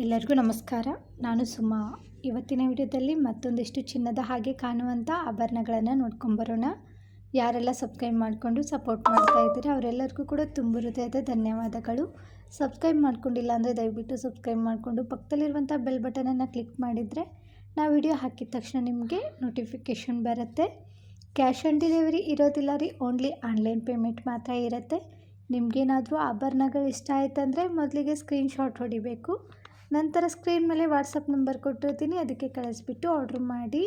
ಎಲ್ಲರಿಗೂ ನಮಸ್ಕಾರ. ನಾನು ಸುಮಾ. ಇವತ್ತಿನ ವಿಡಿಯೋದಲ್ಲಿ ಮತ್ತೊಂದಿಷ್ಟು ಚಿನ್ನದ ಹಾಗೆ ಕಾಣುವಂಥ ಆಭರಣಗಳನ್ನು ನೋಡ್ಕೊಂಬರೋಣ. ಯಾರೆಲ್ಲ ಸಬ್ಸ್ಕ್ರೈಬ್ ಮಾಡಿಕೊಂಡು ಸಪೋರ್ಟ್ ಮಾಡ್ತಾ ಇದ್ದೀರಾ ಅವರೆಲ್ಲರಿಗೂ ಕೂಡ ತುಂಬ ಹೃದಯದ ಧನ್ಯವಾದಗಳು. ಸಬ್ಸ್ಕ್ರೈಬ್ ಮಾಡ್ಕೊಂಡಿಲ್ಲ ಅಂದರೆ ದಯವಿಟ್ಟು ಸಬ್ಸ್ಕ್ರೈಬ್ ಮಾಡಿಕೊಂಡು ಪಕ್ಕದಲ್ಲಿರುವಂಥ ಬೆಲ್ ಬಟನನ್ನು ಕ್ಲಿಕ್ ಮಾಡಿದರೆ ನಾವು ವಿಡಿಯೋ ಹಾಕಿದ ತಕ್ಷಣ ನಿಮಗೆ ನೋಟಿಫಿಕೇಷನ್ ಬರುತ್ತೆ. ಕ್ಯಾಶ್ ಆನ್ ಡೆಲಿವರಿ ಇರೋದಿಲ್ಲ ರೀ, ಓನ್ಲಿ ಆನ್ಲೈನ್ ಪೇಮೆಂಟ್ ಮಾತ್ರ ಇರುತ್ತೆ. ನಿಮಗೇನಾದರೂ ಆಭರಣಗಳು ಇಷ್ಟ ಆಯ್ತಂದರೆ ಮೊದಲಿಗೆ ಸ್ಕ್ರೀನ್ಶಾಟ್ ಹೊಡಿಬೇಕು. ನಂತರ ಸ್ಕ್ರೀನ್ ಮೇಲೆ ವಾಟ್ಸಪ್ ನಂಬರ್ ಕೊಟ್ಟಿರ್ತೀನಿ, ಅದಕ್ಕೆ ಕಳಿಸ್ಬಿಟ್ಟು ಆರ್ಡ್ರ್ ಮಾಡಿ.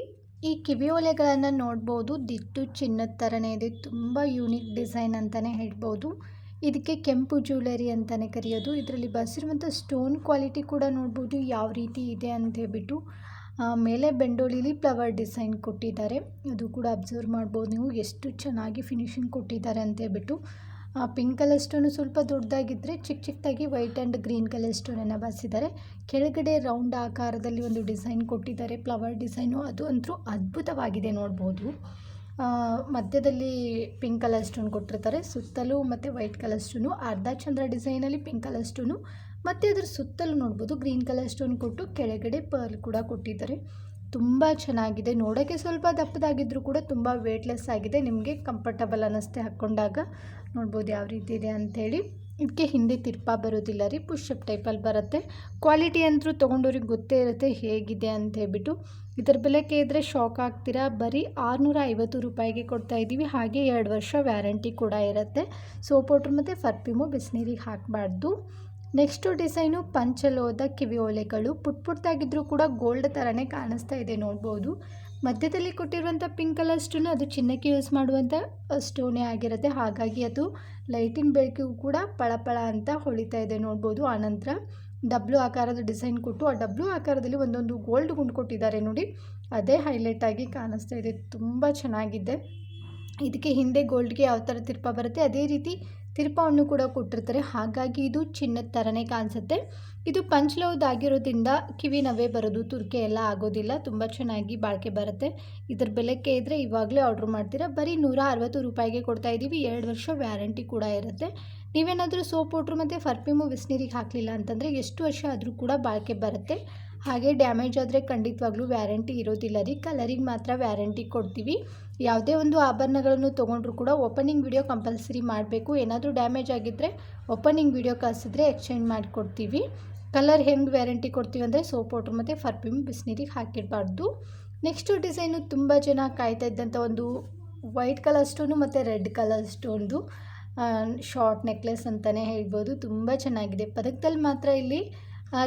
ಈ ಕಿವಿ ಓಲೆಗಳನ್ನು ನೋಡ್ಬೋದು, ದಿಟ್ಟು ಚಿನ್ನದ ಥರನೇ ಇದೆ. ತುಂಬ ಯೂನಿಕ್ ಡಿಸೈನ್ ಅಂತಲೇ ಹೇಳ್ಬೋದು. ಇದಕ್ಕೆ ಕೆಂಪು ಜ್ಯುವೆಲರಿ ಅಂತಲೇ ಕರೆಯೋದು. ಇದರಲ್ಲಿ ಬಸಿರುವಂಥ ಸ್ಟೋನ್ ಕ್ವಾಲಿಟಿ ಕೂಡ ನೋಡ್ಬೋದು ಯಾವ ರೀತಿ ಇದೆ ಅಂತ ಹೇಳ್ಬಿಟ್ಟು. ಮೇಲೆ ಬೆಂಡೋಳಿಲಿ ಫ್ಲವರ್ ಡಿಸೈನ್ ಕೊಟ್ಟಿದ್ದಾರೆ, ಅದು ಕೂಡ ಅಬ್ಸರ್ವ್ ಮಾಡ್ಬೋದು ನೀವು ಎಷ್ಟು ಚೆನ್ನಾಗಿ ಫಿನಿಶಿಂಗ್ ಕೊಟ್ಟಿದ್ದಾರೆ ಅಂತ ಹೇಳ್ಬಿಟ್ಟು. ಪಿಂಕ್ ಕಲರ್ ಸ್ಟೋನು ಸ್ವಲ್ಪ ದೊಡ್ಡದಾಗಿದ್ದರೆ ಚಿಕ್ಕದಾಗಿ ವೈಟ್ ಆ್ಯಂಡ್ ಗ್ರೀನ್ ಕಲರ್ ಸ್ಟೋನನ್ನು ಬಾರಿಸಿದ್ದಾರೆ. ಕೆಳಗಡೆ ರೌಂಡ್ ಆಕಾರದಲ್ಲಿ ಒಂದು ಡಿಸೈನ್ ಕೊಟ್ಟಿದ್ದಾರೆ, ಫ್ಲವರ್ ಡಿಸೈನು. ಅದು ಅಂತೂ ಅದ್ಭುತವಾಗಿದೆ ನೋಡ್ಬೋದು. ಮಧ್ಯದಲ್ಲಿ ಪಿಂಕ್ ಕಲರ್ ಸ್ಟೋನ್ ಕೊಟ್ಟಿರ್ತಾರೆ, ಸುತ್ತಲೂ ಮತ್ತು ವೈಟ್ ಕಲರ್ ಸ್ಟೋನು, ಅರ್ಧ ಚಂದ್ರ ಡಿಸೈನಲ್ಲಿ ಪಿಂಕ್ ಕಲರ್ ಸ್ಟೋನು ಮತ್ತು ಅದರ ಸುತ್ತಲೂ ನೋಡ್ಬೋದು ಗ್ರೀನ್ ಕಲರ್ ಸ್ಟೋನ್ ಕೊಟ್ಟು ಕೆಳಗಡೆ ಪರ್ಲ್ ಕೂಡ ಕೊಟ್ಟಿದ್ದಾರೆ. ತುಂಬ ಚೆನ್ನಾಗಿದೆ. ನೋಡೋಕ್ಕೆ ಸ್ವಲ್ಪ ದಪ್ಪದಾಗಿದ್ದರೂ ಕೂಡ ತುಂಬ ವೇಟ್ಲೆಸ್ ಆಗಿದೆ. ನಿಮಗೆ ಕಂಫರ್ಟಬಲ್ ಅನ್ನಿಸ್ತೆ ಹಾಕ್ಕೊಂಡಾಗ. ನೋಡ್ಬೋದು ಯಾವ ರೀತಿ ಇದೆ ಅಂಥೇಳಿ. ಇದಕ್ಕೆ ಹಿಂದೆ ತಿರ್ಪ ಬರೋದಿಲ್ಲ ರೀ, ಪುಷಪ್ ಟೈಪಲ್ಲಿ ಬರುತ್ತೆ. ಕ್ವಾಲಿಟಿ ಅಂತೂ ತೊಗೊಂಡವ್ರಿಗೆ ಗೊತ್ತೇ ಇರುತ್ತೆ ಹೇಗಿದೆ ಅಂತ ಹೇಳ್ಬಿಟ್ಟು. ಇದರ ಬೆಲೆ ಕೇಳಿದ್ರೆ ಶಾಕ್ ಆಗ್ತೀರಾ. ಬರೀ 650 ರೂಪಾಯಿಗೆ ಕೊಡ್ತಾಯಿದ್ದೀವಿ. ಹಾಗೆ 2 ವರ್ಷ ವ್ಯಾರಂಟಿ ಕೂಡ ಇರುತ್ತೆ. ಸೋಪ್ ವಾಟರ್ ಮತ್ತು ಪರ್ಫ್ಯೂಮು ಬಿಸಿನೀರಿಗೆ ಹಾಕಬಾರ್ದು. ನೆಕ್ಸ್ಟು ಡಿಸೈನು ಪಂಚಲೋಹದ ಕಿವಿ ಓಲೆಗಳು. ಪುಟ್ಟಾಗಿದ್ದರೂ ಕೂಡ ಗೋಲ್ಡ್ ಥರನೇ ಕಾಣಿಸ್ತಾ ಇದೆ ನೋಡ್ಬೋದು. ಮಧ್ಯದಲ್ಲಿ ಕೊಟ್ಟಿರುವಂಥ ಪಿಂಕ್ ಕಲರ್ ಸ್ಟೋನು ಅದು ಚಿನ್ನಕ್ಕೆ ಯೂಸ್ ಮಾಡುವಂಥ ಸ್ಟೋನೇ ಆಗಿರುತ್ತೆ. ಹಾಗಾಗಿ ಅದು ಲೈಟಿನ ಬೆಳಕಿಗೂ ಕೂಡ ಪಳಪಳ ಅಂತ ಹೊಳಿತಾ ಇದೆ ನೋಡ್ಬೋದು. ಆನಂತರ ಡಬ್ಲು ಆಕಾರದ ಡಿಸೈನ್ ಕೊಟ್ಟು ಆ ಡಬ್ಲು ಆಕಾರದಲ್ಲಿ ಒಂದೊಂದು ಗೋಲ್ಡ್ ಗುಂಡು ಕೊಟ್ಟಿದ್ದಾರೆ ನೋಡಿ, ಅದೇ ಹೈಲೈಟಾಗಿ ಕಾಣಿಸ್ತಾ ಇದೆ. ತುಂಬ ಚೆನ್ನಾಗಿದೆ. ಇದಕ್ಕೆ ಹಿಂದೆ ಗೋಲ್ಡ್ಗೆ ಯಾವ ಥರ ತಿರ್ಪ ಬರುತ್ತೆ ಅದೇ ರೀತಿ ತಿರ್ಪವನ್ನು ಕೂಡ ಕೊಟ್ಟಿರ್ತಾರೆ. ಹಾಗಾಗಿ ಇದು ಚಿನ್ನದ ಥರನೇ ಕಾಣಿಸುತ್ತೆ. ಇದು ಪಂಚಲೋಹದಾಗಿರೋದ್ರಿಂದ ಕಿವಿ ನವೆ ಬರೋದು, ತುರ್ಕೆ ಎಲ್ಲ ಆಗೋದಿಲ್ಲ. ತುಂಬ ಚೆನ್ನಾಗಿ ಬಾಳಿಕೆ ಬರುತ್ತೆ. ಇದ್ರ ಬೆಲೆಕ್ಕೆ ಇದ್ದರೆ ಇವಾಗಲೇ ಆರ್ಡ್ರ್ ಮಾಡ್ತೀರಾ. ಬರೀ 160 ರೂಪಾಯಿಗೆ ಕೊಡ್ತಾಯಿದ್ದೀವಿ. 2 ವರ್ಷ ವ್ಯಾರಂಟಿ ಕೂಡ ಇರುತ್ತೆ. ನೀವೇನಾದರೂ ಸೋಪ್ ವಾಟ್ರು ಮತ್ತು ಪರ್ಫ್ಯೂಮು ಬಿಸಿನೀರಿಗೆ ಹಾಕಲಿಲ್ಲ ಅಂತಂದರೆ ಎಷ್ಟು ವರ್ಷ ಆದರೂ ಕೂಡ ಬಾಳಿಕೆ ಬರುತ್ತೆ. ಹಾಗೆ ಡ್ಯಾಮೇಜ್ ಆದರೆ ಖಂಡಿತವಾಗ್ಲೂ ವ್ಯಾರಂಟಿ ಇರೋದಿಲ್ಲ ರೀ. ಕಲರಿಗೆ ಮಾತ್ರ ವ್ಯಾರಂಟಿ ಕೊಡ್ತೀವಿ. ಯಾವುದೇ ಒಂದು ಆಭರಣಗಳನ್ನು ತೊಗೊಂಡ್ರೂ ಕೂಡ ಓಪನಿಂಗ್ ವಿಡಿಯೋ ಕಂಪಲ್ಸರಿ ಮಾಡಬೇಕು. ಏನಾದರೂ ಡ್ಯಾಮೇಜ್ ಆಗಿದ್ದರೆ ಓಪನಿಂಗ್ ವಿಡಿಯೋ ಕಳಿಸಿದ್ರೆ ಎಕ್ಸ್ಚೇಂಜ್ ಮಾಡಿಕೊಡ್ತೀವಿ. ಕಲರ್ ಹೆಂಗೆ ವ್ಯಾರಂಟಿ ಕೊಡ್ತೀವಿ ಅಂದರೆ ಸೋಪ್ ವಾಟ್ರ್ ಮತ್ತು ಪರ್ಫ್ಯೂಮ್ ಬಿಸಿನೀರಿಗೆ ಹಾಕಿಡಬಾರ್ದು. ನೆಕ್ಸ್ಟು ಡಿಸೈನು ತುಂಬ ಜನ ಕಾಯ್ತಾ ಇದ್ದಂಥ ಒಂದು ವೈಟ್ ಕಲರ್ ಸ್ಟೋನು ಮತ್ತು ರೆಡ್ ಕಲರ್ ಸ್ಟೋನ್ದು ಶಾರ್ಟ್ ನೆಕ್ಲೆಸ್ ಅಂತಲೇ ಹೇಳ್ಬೋದು. ತುಂಬ ಚೆನ್ನಾಗಿದೆ. ಪದಕದಲ್ಲಿ ಮಾತ್ರ ಇಲ್ಲಿ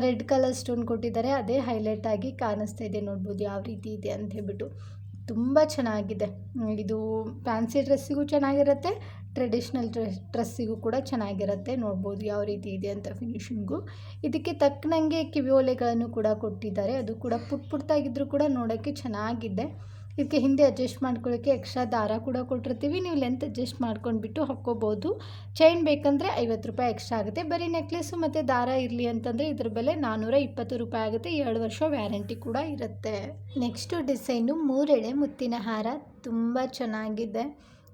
ರೆಡ್ ಕಲರ್ ಸ್ಟೋನ್ ಕೊಟ್ಟಿದ್ದಾರೆ, ಅದೇ ಹೈಲೈಟಾಗಿ ಕಾಣಿಸ್ತಾ ಇದೆ. ನೋಡ್ಬೋದು ಯಾವ ರೀತಿ ಇದೆ ಅಂತ ಹೇಳ್ಬಿಟ್ಟು. ತುಂಬ ಚೆನ್ನಾಗಿದೆ. ಇದು ಫ್ಯಾನ್ಸಿ ಡ್ರೆಸ್ಸಿಗೂ ಚೆನ್ನಾಗಿರುತ್ತೆ, ಟ್ರೆಡಿಷ್ನಲ್ ಡ್ರೆಸ್ಸಿಗೂ ಕೂಡ ಚೆನ್ನಾಗಿರುತ್ತೆ. ನೋಡ್ಬೋದು ಯಾವ ರೀತಿ ಇದೆ ಅಂತ ಫಿನಿಶಿಂಗು. ಇದಕ್ಕೆ ತಕ್ಕನಂಗೆ ಕಿವಿ ಓಲೆಗಳನ್ನು ಕೂಡ ಕೊಟ್ಟಿದ್ದಾರೆ. ಅದು ಕೂಡ ಪುಟ್ಟಾಗಿದ್ದರೂ ಕೂಡ ನೋಡೋಕ್ಕೆ ಚೆನ್ನಾಗಿದೆ. ಇದಕ್ಕೆ ಹಿಂದೆ ಅಡ್ಜಸ್ಟ್ ಮಾಡ್ಕೊಳ್ಳೋಕ್ಕೆ ಎಕ್ಸ್ಟ್ರಾ ದಾರ ಕೂಡ ಕೊಟ್ಟಿರ್ತೀವಿ. ನೀವು ಲೆಂತ್ ಅಡ್ಜಸ್ಟ್ ಮಾಡ್ಕೊಂಡ್ಬಿಟ್ಟು ಹಾಕ್ಕೋಬೋದು. ಚೈನ್ ಬೇಕಂದರೆ 50 ರೂಪಾಯಿ ಎಕ್ಸ್ಟ್ರಾ ಆಗುತ್ತೆ. ಬರೀ ನೆಕ್ಲೆಸ್ಸು ಮತ್ತು ದಾರ ಇರಲಿ ಅಂತಂದರೆ ಇದ್ರ ಬೆಲೆ 420 ರೂಪಾಯಿ ಆಗುತ್ತೆ. 2 ವರ್ಷ ವ್ಯಾರಂಟಿ ಕೂಡ ಇರುತ್ತೆ. ನೆಕ್ಸ್ಟು ಡಿಸೈನು 3 ಎಳೆ ಮುತ್ತಿನ ಹಾರ. ತುಂಬ ಚೆನ್ನಾಗಿದೆ.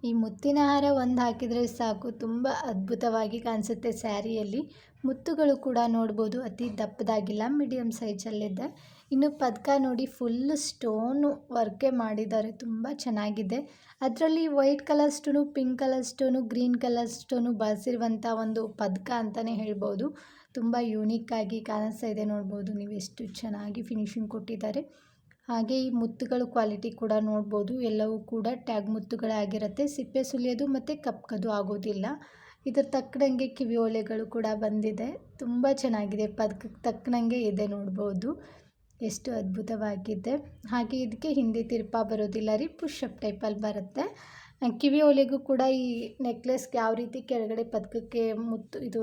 ಈ ಮುತ್ತಿನ ಹಾರ ಒಂದು ಹಾಕಿದರೆ ಸಾಕು, ತುಂಬ ಅದ್ಭುತವಾಗಿ ಕಾಣಿಸುತ್ತೆ ಸ್ಯಾರಿಯಲ್ಲಿ. ಮುತ್ತುಗಳು ಕೂಡ ನೋಡ್ಬೋದು, ಅತಿ ದಪ್ಪದಾಗಿಲ್ಲ, ಮೀಡಿಯಮ್ ಸೈಜಲ್ಲಿದೆ. ಇನ್ನು ಪದಕ ನೋಡಿ, ಫುಲ್ ಸ್ಟೋನು ವರ್ಕೆ ಮಾಡಿದ್ದಾರೆ, ತುಂಬ ಚೆನ್ನಾಗಿದೆ. ಅದರಲ್ಲಿ white colour stone, pink colour stone, green colour stone ಬಳಸಿರುವಂಥ ಒಂದು ಪದಕ ಅಂತಲೇ ಹೇಳ್ಬೋದು. ತುಂಬ ಯೂನಿಕ್ಕಾಗಿ ಕಾಣಿಸ್ತಾ ಇದೆ. ನೋಡ್ಬೋದು ನೀವು ಎಷ್ಟು ಚೆನ್ನಾಗಿ ಫಿನಿಶಿಂಗ್ ಕೊಟ್ಟಿದ್ದಾರೆ. ಹಾಗೆ ಈ ಮುತ್ತುಗಳು ಕ್ವಾಲಿಟಿ ಕೂಡ ನೋಡ್ಬೋದು. ಎಲ್ಲವೂ ಕೂಡ ಟ್ಯಾಗ್ ಮುತ್ತುಗಳಾಗಿರುತ್ತೆ. ಸಿಪ್ಪೆ ಸುಲಿಯೋದು ಮತ್ತು ಕಪ್ಕೋದು ಆಗೋದಿಲ್ಲ. ಇದರ ತಕ್ಕನಂಗೆ ಕಿವಿ ಓಲೆಗಳು ಕೂಡ ಬಂದಿದೆ. ತುಂಬ ಚೆನ್ನಾಗಿದೆ. ಪದಕಕ್ಕೆ ತಕ್ಕನಂಗೆ ಇದೆ ನೋಡ್ಬೋದು, ಎಷ್ಟು ಅದ್ಭುತವಾಗಿದೆ. ಹಾಗೆ ಇದಕ್ಕೆ ಹಿಂದೆ ತಿರ್ಪ ಬರೋದಿಲ್ಲ ರೀ, ಪುಷಪ್ ಟೈಪಲ್ಲಿ ಬರುತ್ತೆ. ಕಿವಿ ಓಲೆಗೂ ಕೂಡ ಈ ನೆಕ್ಲೆಸ್ಗೆ ಯಾವ ರೀತಿ ಕೆಳಗಡೆ ಪದಕಕ್ಕೆ ಮುತ್ತು ಇದು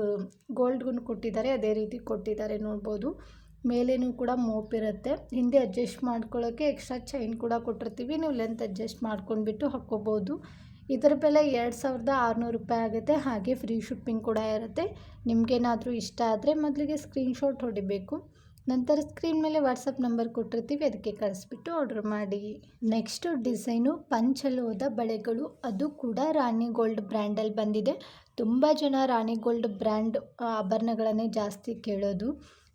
ಗೋಲ್ಡ್ ಗುಂಡು ಕೊಟ್ಟಿದ್ದಾರೆ ಅದೇ ರೀತಿ ಕೊಟ್ಟಿದ್ದಾರೆ ನೋಡ್ಬೋದು. ಮೇಲೇನೂ ಕೂಡ ಮೋಪ್ ಇರುತ್ತೆ. ಹಿಂದೆ ಅಡ್ಜಸ್ಟ್ ಮಾಡ್ಕೊಳ್ಳೋಕ್ಕೆ ಎಕ್ಸ್ಟ್ರಾ ಚೈನ್ ಕೂಡ ಕೊಟ್ಟಿರ್ತೀವಿ. ನೀವು ಲೆಂತ್ ಅಡ್ಜಸ್ಟ್ ಮಾಡ್ಕೊಂಡ್ಬಿಟ್ಟು ಹಾಕ್ಕೋಬೋದು. ಇದರ ಬೆಲೆ 2600 ರೂಪಾಯಿ ಆಗುತ್ತೆ. ಹಾಗೆ ಫ್ರೀ ಶಿಪ್ಪಿಂಗ್ ಕೂಡ ಇರುತ್ತೆ. ನಿಮಗೇನಾದರೂ ಇಷ್ಟ ಆದರೆ ಮೊದಲಿಗೆ ಸ್ಕ್ರೀನ್ಶಾಟ್ ಹೊಡಿಬೇಕು. ನಂತರ ಸ್ಕ್ರೀನ್ ಮೇಲೆ ವಾಟ್ಸಪ್ ನಂಬರ್ ಕೊಟ್ಟಿರ್ತೀವಿ, ಅದಕ್ಕೆ ಕಳಿಸ್ಬಿಟ್ಟು ಆರ್ಡ್ರ್ ಮಾಡಿ. ನೆಕ್ಸ್ಟು ಡಿಸೈನು ಪಂಚಲೋಹದ ಬಳೆಗಳು. ಅದು ಕೂಡ ರಾಣಿ ಗೋಲ್ಡ್ ಬ್ರ್ಯಾಂಡಲ್ಲಿ ಬಂದಿದೆ. ತುಂಬ ಜನ ರಾಣಿ ಗೋಲ್ಡ್ ಬ್ರ್ಯಾಂಡ್ ಆಭರಣಗಳನ್ನೇ ಜಾಸ್ತಿ ಕೇಳೋದು.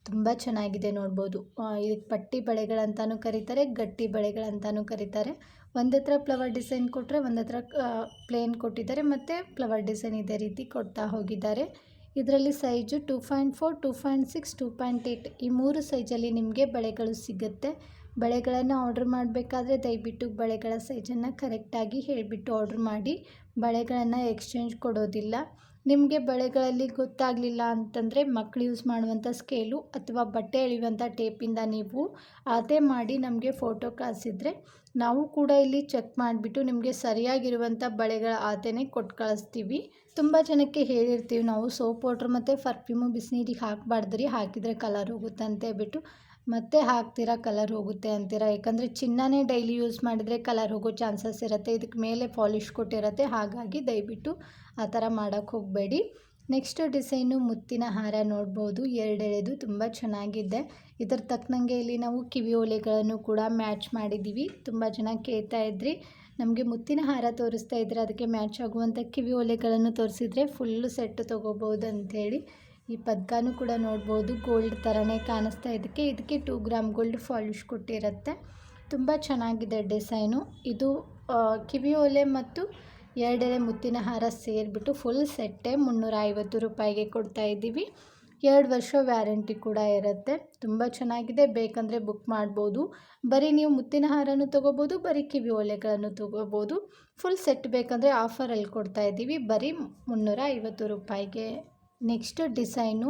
ತುಂಬ ಚೆನ್ನಾಗಿದೆ ನೋಡ್ಬೋದು. ಇದಕ್ಕೆ ಪಟ್ಟಿ ಬಳೆಗಳಂತಲೂ ಕರೀತಾರೆ, ಗಟ್ಟಿ ಬಳೆಗಳಂತಲೂ ಕರೀತಾರೆ. ಒಂದತ್ರ ಫ್ಲವರ್ ಡಿಸೈನ್ ಕೊಟ್ಟರೆ ಒಂದತ್ರ ಪ್ಲೇನ್ ಕೊಟ್ಟಿದ್ದಾರೆ, ಮತ್ತು ಫ್ಲವರ್ ಡಿಸೈನ್ ಇದೇ ರೀತಿ ಕೊಡ್ತಾ ಹೋಗಿದ್ದಾರೆ. ಇದರಲ್ಲಿ ಸೈಜು 2.4, 2.6, 2.8 ಈ 3 ಸೈಜಲ್ಲಿ ನಿಮಗೆ ಬಳೆಗಳು ಸಿಗುತ್ತೆ. ಬಳೆಗಳನ್ನು ಆರ್ಡ್ರ್ ಮಾಡಬೇಕಾದ್ರೆ ದಯವಿಟ್ಟು ಬಳೆಗಳ ಸೈಜನ್ನು ಕರೆಕ್ಟಾಗಿ ಹೇಳಿಬಿಟ್ಟು ಆರ್ಡ್ರ್ ಮಾಡಿ. ಬಳೆಗಳನ್ನು ಎಕ್ಸ್ಚೇಂಜ್ ಕೊಡೋದಿಲ್ಲ. ನಿಮಗೆ ಬಳೆಗಳಲ್ಲಿ ಗೊತ್ತಾಗಲಿಲ್ಲ ಅಂತಂದರೆ ಮಕ್ಕಳು ಯೂಸ್ ಮಾಡುವಂಥ ಸ್ಕೇಲು ಅಥವಾ ಬಟ್ಟೆ ಎಳೆಯುವಂಥ ಟೇಪಿಂದ ನೀವು ಅಳತೆ ಮಾಡಿ ನಮಗೆ ಫೋಟೋ ಕಳಿಸಿದರೆ ನಾವು ಕೂಡ ಇಲ್ಲಿ ಚೆಕ್ ಮಾಡಿಬಿಟ್ಟು ನಿಮಗೆ ಸರಿಯಾಗಿರುವಂಥ ಬಳೆಗಳ ಅಳತೆನೇ ಕೊಟ್ಟು ಕಳಿಸ್ತೀವಿ. ತುಂಬ ಜನಕ್ಕೆ ಹೇಳಿರ್ತೀವಿ ನಾವು ಸೋಪ್ ಪೌಡ್ರ್ ಮತ್ತು ಪರ್ಫ್ಯೂಮು ಬಿಸಿನೀರಿಗೆ ಹಾಕಬಾರ್ದ್ರಿ, ಹಾಕಿದರೆ ಕಲರ್ ಹೋಗುತ್ತೆ ಅಂತ ಹೇಳ್ಬಿಟ್ಟು ಮತ್ತೆ ಹಾಕ್ತೀರಾ ಕಲರ್ ಹೋಗುತ್ತೆ ಅಂತೀರಾ. ಯಾಕಂದರೆ ಚಿನ್ನನೇ ಡೈಲಿ ಯೂಸ್ ಮಾಡಿದರೆ ಕಲರ್ ಹೋಗೋ ಚಾನ್ಸಸ್ ಇರುತ್ತೆ. ಇದಕ್ಕೆ ಮೇಲೆ ಪಾಲಿಷ್ ಕೊಟ್ಟಿರುತ್ತೆ, ಹಾಗಾಗಿ ದಯವಿಟ್ಟು ಆ ಥರ ಮಾಡೋಕ್ಕೆ ಹೋಗಬೇಡಿ. ನೆಕ್ಸ್ಟ್ ಡಿಸೈನು ಮುತ್ತಿನ ಹಾರ ನೋಡ್ಬೋದು, 2 ಎಳೆದು ತುಂಬ ಚೆನ್ನಾಗಿದೆ. ಇದರ ತಕ್ಕನಂಗೆ ಇಲ್ಲಿ ನಾವು ಕಿವಿ ಓಲೆಗಳನ್ನು ಕೂಡ ಮ್ಯಾಚ್ ಮಾಡಿದ್ದೀವಿ. ತುಂಬ ಚೆನ್ನಾಗಿ ಕೇಳ್ತಾ ಇದ್ರಿ ನಮಗೆ ಮುತ್ತಿನ ಹಾರ ತೋರಿಸ್ತಾ ಇದ್ರೆ ಅದಕ್ಕೆ ಮ್ಯಾಚ್ ಆಗುವಂಥ ಕಿವಿ ಓಲೆಗಳನ್ನು ತೋರಿಸಿದ್ರೆ ಫುಲ್ಲು ಸೆಟ್ ತೊಗೋಬೋದು ಅಂಥೇಳಿ. ಈ ಪದಕನೂ ಕೂಡ ನೋಡ್ಬೋದು, ಗೋಲ್ಡ್ ಥರನೇ ಕಾಣಿಸ್ತಾ ಇದಕ್ಕೆ 2 ಗ್ರಾಮ್ ಗೋಲ್ಡ್ ಪಾಲಿಷ್ ಕೊಟ್ಟಿರುತ್ತೆ. ತುಂಬ ಚೆನ್ನಾಗಿದೆ ಡಿಸೈನು. ಇದು ಕಿವಿ ಓಲೆ ಮತ್ತು 2 ಎಳೆ ಮುತ್ತಿನ ಹಾರ ಸೇರಿಬಿಟ್ಟು ಫುಲ್ ಸೆಟ್ಟೇ 350 ರೂಪಾಯಿಗೆ ಕೊಡ್ತಾ ಇದ್ದೀವಿ. 2 ವರ್ಷ ವ್ಯಾರಂಟಿ ಕೂಡ ಇರುತ್ತೆ. ತುಂಬ ಚೆನ್ನಾಗಿದೆ, ಬೇಕಂದರೆ ಬುಕ್ ಮಾಡ್ಬೋದು. ಬರೀ ನೀವು ಮುತ್ತಿನ ಹಾರನೂ ತೊಗೋಬೋದು, ಬರೀ ಕಿವಿ ಓಲೆಗಳನ್ನು ತೊಗೋಬೋದು. ಫುಲ್ ಸೆಟ್ ಬೇಕಂದರೆ ಆಫರಲ್ಲಿ ಕೊಡ್ತಾ ಇದ್ದೀವಿ ಬರೀ 350 ರೂಪಾಯಿಗೆ. ನೆಕ್ಸ್ಟ್ ಡಿಸೈನು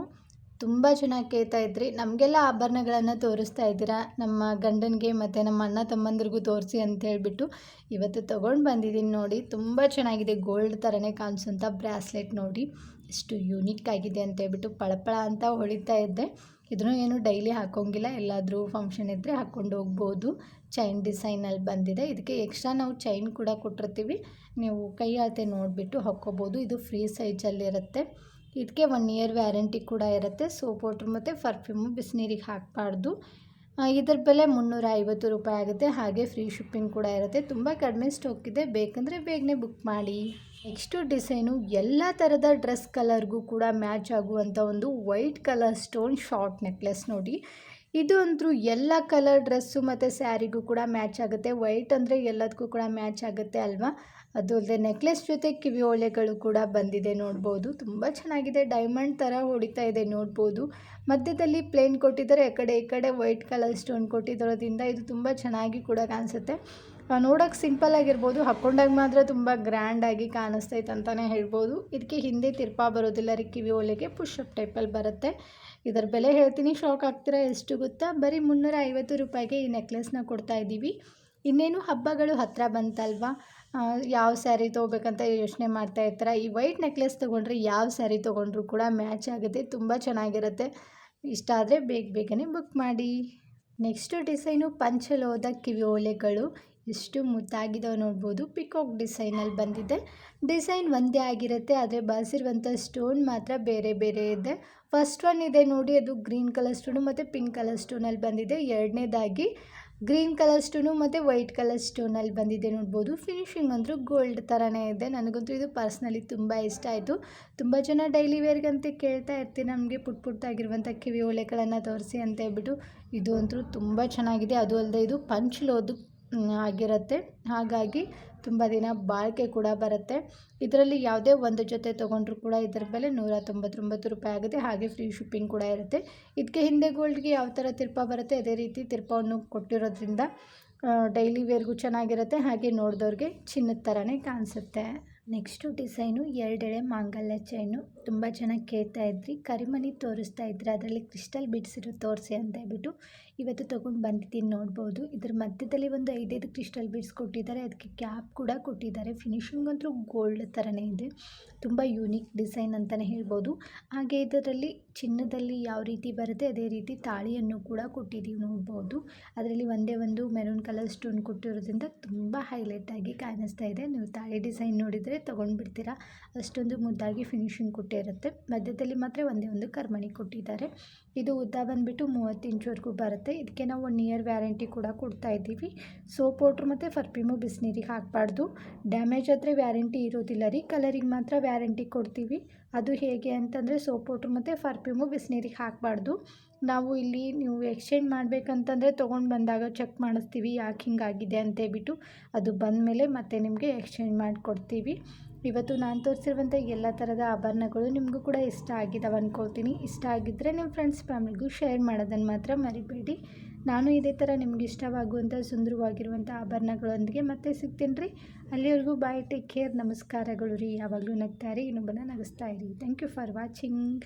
ತುಂಬ ಚೆನ್ನಾಗಿ ಕೇಳ್ತಾ ಇದ್ರಿ, ನಮಗೆಲ್ಲ ಆಭರಣಗಳನ್ನು ತೋರಿಸ್ತಾ ಇದ್ದೀರಾ, ನಮ್ಮ ಗಂಡನಿಗೆ ಮತ್ತು ನಮ್ಮ ಅಣ್ಣ ತಮ್ಮಂದ್ರಿಗೂ ತೋರಿಸಿ ಅಂತ ಹೇಳ್ಬಿಟ್ಟು ಇವತ್ತು ತೊಗೊಂಡು ಬಂದಿದ್ದೀನಿ. ನೋಡಿ ತುಂಬ ಚೆನ್ನಾಗಿದೆ, ಗೋಲ್ಡ್ ಥರನೇ ಕಾಣಿಸೋಂಥ ಬ್ರಾಸ್ಲೆಟ್ ನೋಡಿ ಎಷ್ಟು ಯೂನಿಕ್ ಆಗಿದೆ ಅಂತ ಹೇಳ್ಬಿಟ್ಟು ಪಳಪಳ ಅಂತ ಹೊಳಿತಾ ಇದ್ದೆ. ಇದನ್ನು ಏನು ಡೈಲಿ ಹಾಕೋಂಗಿಲ್ಲ, ಎಲ್ಲಾದರೂ ಫಂಕ್ಷನ್ ಇದ್ದರೆ ಹಾಕ್ಕೊಂಡು ಹೋಗ್ಬೋದು. ಚೈನ್ ಡಿಸೈನಲ್ಲಿ ಬಂದಿದೆ. ಇದಕ್ಕೆ ಎಕ್ಸ್ಟ್ರಾ ನಾವು ಚೈನ್ ಕೂಡ ಕೊಟ್ಟಿರ್ತೀವಿ, ನೀವು ಕೈ ಅಳತೆ ನೋಡಿಬಿಟ್ಟು ಹಾಕ್ಕೋಬೋದು. ಇದು ಫ್ರೀ ಸೈಜಲ್ಲಿರುತ್ತೆ. ಇದಕ್ಕೆ 1 ಇಯರ್ ವ್ಯಾರಂಟಿ ಕೂಡ ಇರುತ್ತೆ. ಸೋಪ್ ವಾಟ್ರ್ ಮತ್ತು ಪರ್ಫ್ಯೂಮು ಬಿಸಿನೀರಿಗೆ ಹಾಕಬಾರ್ದು. ಇದರ ಬೆಲೆ 350 ರೂಪಾಯಿ ಆಗುತ್ತೆ. ಹಾಗೆ ಫ್ರೀ ಶಿಪ್ಪಿಂಗ್ ಕೂಡ ಇರುತ್ತೆ. ತುಂಬ ಕಡಿಮೆ ಸ್ಟಾಕ್ ಇದೆ, ಬೇಕಂದರೆ ಬೇಗನೆ ಬುಕ್ ಮಾಡಿ. ನೆಕ್ಸ್ಟು ಡಿಸೈನು ಎಲ್ಲ ಥರದ ಡ್ರೆಸ್ ಕಲರ್ಗೂ ಕೂಡ ಮ್ಯಾಚ್ ಆಗುವಂಥ ಒಂದು white colour stone short necklace ನೋಡಿ. ಇದು ಅಂತೂ ಎಲ್ಲ ಕಲರ್ ಡ್ರೆಸ್ಸು ಮತ್ತು ಸ್ಯಾರಿಗೂ ಕೂಡ ಮ್ಯಾಚ್ ಆಗುತ್ತೆ. ವೈಟ್ ಅಂದರೆ ಎಲ್ಲದಕ್ಕೂ ಕೂಡ ಮ್ಯಾಚ್ ಆಗುತ್ತೆ ಅಲ್ವಾ. ಅದು ಅಲ್ಲದೆ ನೆಕ್ಲೆಸ್ ಜೊತೆ ಕಿವಿ ಓಲೆಗಳು ಕೂಡ ಬಂದಿದೆ ನೋಡ್ಬೋದು. ತುಂಬ ಚೆನ್ನಾಗಿದೆ, ಡೈಮಂಡ್ ಥರ ಹೊಡಿತಾ ಇದೆ ನೋಡ್ಬೋದು. ಮಧ್ಯದಲ್ಲಿ ಪ್ಲೇನ್ ಕೊಟ್ಟಿದ್ದಾರೆ, ಈ ಕಡೆ ವೈಟ್ ಕಲರ್ ಸ್ಟೋನ್ ಕೊಟ್ಟಿರೋದ್ರಿಂದ ಇದು ತುಂಬ ಚೆನ್ನಾಗಿ ಕೂಡ ಕಾಣಿಸುತ್ತೆ. ನೋಡೋಕ್ಕೆ ಸಿಂಪಲ್ ಆಗಿರ್ಬೋದು, ಹಾಕ್ಕೊಂಡಾಗ ಮಾತ್ರ ತುಂಬ ಗ್ರ್ಯಾಂಡಾಗಿ ಕಾಣಿಸ್ತೈತೆ ಅಂತಲೇ ಹೇಳ್ಬೋದು. ಇದಕ್ಕೆ ಹಿಂದೆ ತಿರ್ಪಾ ಬರೋದಿಲ್ಲ ರೀ, ಕಿವಿ ಓಲೆಗೆ ಪುಷಪ್ ಟೈಪಲ್ಲಿ ಬರುತ್ತೆ. ಇದರ ಬೆಲೆ ಹೇಳ್ತೀನಿ, ಶಾಕ್ ಆಗ್ತೀರಾ. ಎಷ್ಟು ಗೊತ್ತಾ, ಬರೀ 350 ರೂಪಾಯಿಗೆ ಈ ನೆಕ್ಲೆಸ್ನ ಕೊಡ್ತಾ ಇದ್ದೀವಿ. ಇನ್ನೇನು ಹಬ್ಬಗಳು ಹತ್ತಿರ ಬಂತಲ್ವಾ, ಯಾವ ಸ್ಯಾರಿ ತೊಗೋಬೇಕಂತ ಯೋಚನೆ ಮಾಡ್ತಾ ಇರ್ತಾರೆ. ಈ ವೈಟ್ ನೆಕ್ಲೆಸ್ ತೊಗೊಂಡ್ರೆ ಯಾವ ಸ್ಯಾರಿ ತೊಗೊಂಡ್ರೂ ಕೂಡ ಮ್ಯಾಚ್ ಆಗುತ್ತೆ, ತುಂಬ ಚೆನ್ನಾಗಿರುತ್ತೆ. ಇಷ್ಟ ಆದರೆ ಬೇಗನೆ ಬುಕ್ ಮಾಡಿ. ನೆಕ್ಸ್ಟು ಡಿಸೈನು ಪಂಚಲೋಹದ ಕಿವಿ ಓಲೆಗಳು ಎಷ್ಟು ಮುದ್ದಾಗಿದ್ದಾವೆ ನೋಡ್ಬೋದು. ಪಿಕಾಕ್ ಡಿಸೈನಲ್ಲಿ ಬಂದಿದೆ. ಡಿಸೈನ್ ಒಂದೇ ಆಗಿರುತ್ತೆ, ಆದರೆ ಬಳಸಿರುವಂಥ ಸ್ಟೋನ್ ಮಾತ್ರ ಬೇರೆ ಬೇರೆ ಇದೆ. ಫಸ್ಟ್ ಒನ್ ಇದೆ ನೋಡಿ, ಅದು ಗ್ರೀನ್ ಕಲರ್ ಸ್ಟೋನು ಮತ್ತು ಪಿಂಕ್ ಕಲರ್ ಸ್ಟೋನಲ್ಲಿ ಬಂದಿದೆ. ಎರಡನೇದಾಗಿ ಗ್ರೀನ್ ಕಲರ್ ಸ್ಟೋನು ಮತ್ತು ವೈಟ್ ಕಲರ್ ಸ್ಟೋನಲ್ಲಿ ಬಂದಿದೆ ನೋಡ್ಬೋದು. ಫಿನಿಶಿಂಗ್ ಅಂದರೂ ಗೋಲ್ಡ್ ಥರನೇ ಇದೆ. ನನಗಂತೂ ಇದು ಪರ್ಸ್ನಲಿ ತುಂಬ ಇಷ್ಟ ಆಯಿತು. ತುಂಬ ಜನ ಡೈಲಿ ವೇರ್ಗಂತ ಕೇಳ್ತಾ ಇರ್ತೀನಿ, ನಮಗೆ ಪುಟ್ಟಾಗಿರುವಂಥ ಕಿವಿ ಓಲೆಗಳನ್ನು ತೋರಿಸಿ ಅಂತ ಹೇಳ್ಬಿಟ್ಟು. ಇದು ಅಂತೂ ತುಂಬ ಚೆನ್ನಾಗಿದೆ. ಅದು ಅಲ್ಲದೆ ಇದು ಪಂಚಲೋಹದ ಆಗಿರುತ್ತೆ, ಹಾಗಾಗಿ ತುಂಬ ದಿನ ಬಾಳಿಕೆ ಕೂಡ ಬರುತ್ತೆ. ಇದರಲ್ಲಿ ಯಾವುದೇ ಒಂದು ಜೊತೆ ತೊಗೊಂಡ್ರೂ ಕೂಡ ಇದರ ಬೆಲೆ 199 ರೂಪಾಯಿ ಆಗುತ್ತೆ. ಹಾಗೆ ಫ್ರೀ ಶಿಪ್ಪಿಂಗ್ ಕೂಡ ಇರುತ್ತೆ. ಇದಕ್ಕೆ ಹಿಂದೆ ಗೋಲ್ಡ್ಗೆ ಯಾವ ಥರ ತಿರ್ಪಾ ಬರುತ್ತೆ ಅದೇ ರೀತಿ ತಿರ್ಪವನ್ನು ಕೊಟ್ಟಿರೋದ್ರಿಂದ ಡೈಲಿ ವೇರ್ಗೂ ಚೆನ್ನಾಗಿರುತ್ತೆ. ಹಾಗೆ ನೋಡಿದವ್ರಿಗೆ ಚಿನ್ನದ ಥರನೇ ಕಾಣಿಸುತ್ತೆ. ನೆಕ್ಸ್ಟು ಡಿಸೈನು 2 ಎಳೆ ಮಾಂಗಲ್ಯ ಚೈನು. ತುಂಬ ಚೆನ್ನಾಗಿ ಕೇಳ್ತಾ ಇದ್ರಿ, ಕರಿಮಣಿ ತೋರಿಸ್ತಾ ಇದ್ರಿ, ಅದರಲ್ಲಿ ಕ್ರಿಸ್ಟಲ್ ಬಿಡ್ಸಿರೋ ತೋರಿಸಿ ಅಂತ ಹೇಳ್ಬಿಟ್ಟು ಇವತ್ತು ತೊಗೊಂಡು ಬಂದಿದ್ದೀನಿ ನೋಡ್ಬೋದು. ಇದ್ರ ಮಧ್ಯದಲ್ಲಿ ಒಂದು 5 ಕ್ರಿಸ್ಟಲ್ ಬೀಡ್ಸ್ ಕೊಟ್ಟಿದ್ದಾರೆ, ಅದಕ್ಕೆ ಕ್ಯಾಪ್ ಕೂಡ ಕೊಟ್ಟಿದ್ದಾರೆ. ಫಿನಿಶಿಂಗ್ ಅಂತೂ ಗೋಲ್ಡ್ ಥರನೇ ಇದೆ, ತುಂಬ ಯೂನಿಕ್ ಡಿಸೈನ್ ಅಂತಲೇ ಹೇಳ್ಬೋದು. ಹಾಗೆ ಇದರಲ್ಲಿ ಚಿನ್ನದಲ್ಲಿ ಯಾವ ರೀತಿ ಬರುತ್ತೆ ಅದೇ ರೀತಿ ತಾಳಿಯನ್ನು ಕೂಡ ಕೊಟ್ಟಿದ್ದೀವಿ ನೋಡ್ಬೋದು. ಅದರಲ್ಲಿ ಒಂದೇ ಒಂದು ಮೆರೂನ್ ಕಲರ್ ಸ್ಟೋನ್ ಕೊಟ್ಟಿರೋದ್ರಿಂದ ತುಂಬ ಹೈಲೈಟಾಗಿ ಕಾಣಿಸ್ತಾ ಇದೆ. ನೀವು ತಾಳಿ ಡಿಸೈನ್ ನೋಡಿದರೆ ತೊಗೊಂಡ್ಬಿಡ್ತೀರಾ, ಅಷ್ಟೊಂದು ಮುದ್ದಾಗಿ ಫಿನಿಶಿಂಗ್ ಕೊಟ್ಟಿರುತ್ತೆ. ಮಧ್ಯದಲ್ಲಿ ಮಾತ್ರ ಒಂದೇ ಒಂದು ಕರ್ಮಣಿ ಕೊಟ್ಟಿದ್ದಾರೆ. ಇದು ಉದ್ದ ಬಂದುಬಿಟ್ಟು 30 ಇಂಚ್ವರೆಗೂ ಬರುತ್ತೆ. ಇದಕ್ಕೆ ನಾವು 1 ಇಯರ್ ವ್ಯಾರಂಟಿ ಕೂಡ ಕೊಡ್ತಾ ಇದ್ದೀವಿ. ಸೋಪ್ ವಾಟ್ರ್ ಮತ್ತು ಪರ್ಫ್ಯೂಮು ಬಿಸಿನೀರಿಗೆ ಹಾಕಬಾರ್ದು. ಡ್ಯಾಮೇಜ್ ಆದರೆ ವ್ಯಾರಂಟಿ ಇರೋದಿಲ್ಲ ರೀ, ಕಲರಿಗೆ ಮಾತ್ರ ವ್ಯಾರಂಟಿ ಕೊಡ್ತೀವಿ. ಅದು ಹೇಗೆ ಅಂತಂದರೆ ಸೋಪ್ ವಾಟ್ರ್ ಮತ್ತು ಪರ್ಫ್ಯೂಮು ಬಿಸಿನೀರಿಗೆ ಹಾಕಬಾರ್ದು. ನಾವು ಇಲ್ಲಿ ನೀವು ಎಕ್ಸ್ಚೇಂಜ್ ಮಾಡಬೇಕಂತಂದರೆ ತೊಗೊಂಡು ಬಂದಾಗ ಚೆಕ್ ಮಾಡಿಸ್ತೀವಿ ಯಾಕೆ ಹಿಂಗಾಗಿದೆ ಅಂತೇಳ್ಬಿಟ್ಟು. ಅದು ಬಂದಮೇಲೆ ಮತ್ತೆ ನಿಮಗೆ ಎಕ್ಸ್ಚೇಂಜ್ ಮಾಡಿಕೊಡ್ತೀವಿ. ಇವತ್ತು ನಾನು ತೋರಿಸಿರುವಂಥ ಎಲ್ಲ ಥರದ ಆಭರಣಗಳು ನಿಮಗೂ ಕೂಡ ಇಷ್ಟ ಆಗಿದ್ದಾವೆ ಅಂದ್ಕೊಳ್ತೀನಿ. ಇಷ್ಟ ಆಗಿದ್ದರೆ ನಿಮ್ಮ ಫ್ರೆಂಡ್ಸ್ ಫ್ಯಾಮಿಲಿಗೂ ಶೇರ್ ಮಾಡೋದನ್ನು ಮಾತ್ರ ಮರಿಬೇಡಿ. ನಾನು ಇದೇ ಥರ ನಿಮ್ಗೆ ಇಷ್ಟವಾಗುವಂಥ ಸುಂದರವಾಗಿರುವಂಥ ಆಭರಣಗಳೊಂದಿಗೆ ಮತ್ತೆ ಸಿಗ್ತೀನಿ ರೀ. ಅಲ್ಲಿವರೆಗೂ ಬಾಯ್, ಟೇಕ್ ಕೇರ್, ನಮಸ್ಕಾರಗಳು ರೀ. ಯಾವಾಗಲೂ ನಗ್ತಾ ಇರಿ, ಇನ್ನೊಬ್ಬನ ನಗಿಸ್ತಾ ಇರಿ. Thank you for watching.